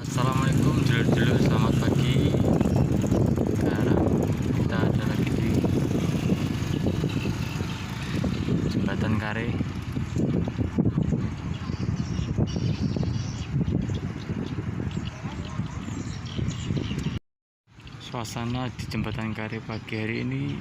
Assalamualaikum dulur-dulur, selamat pagi. Sekarang kita ada lagi di Jembatan Kare. Suasana di Jembatan Kare pagi hari ini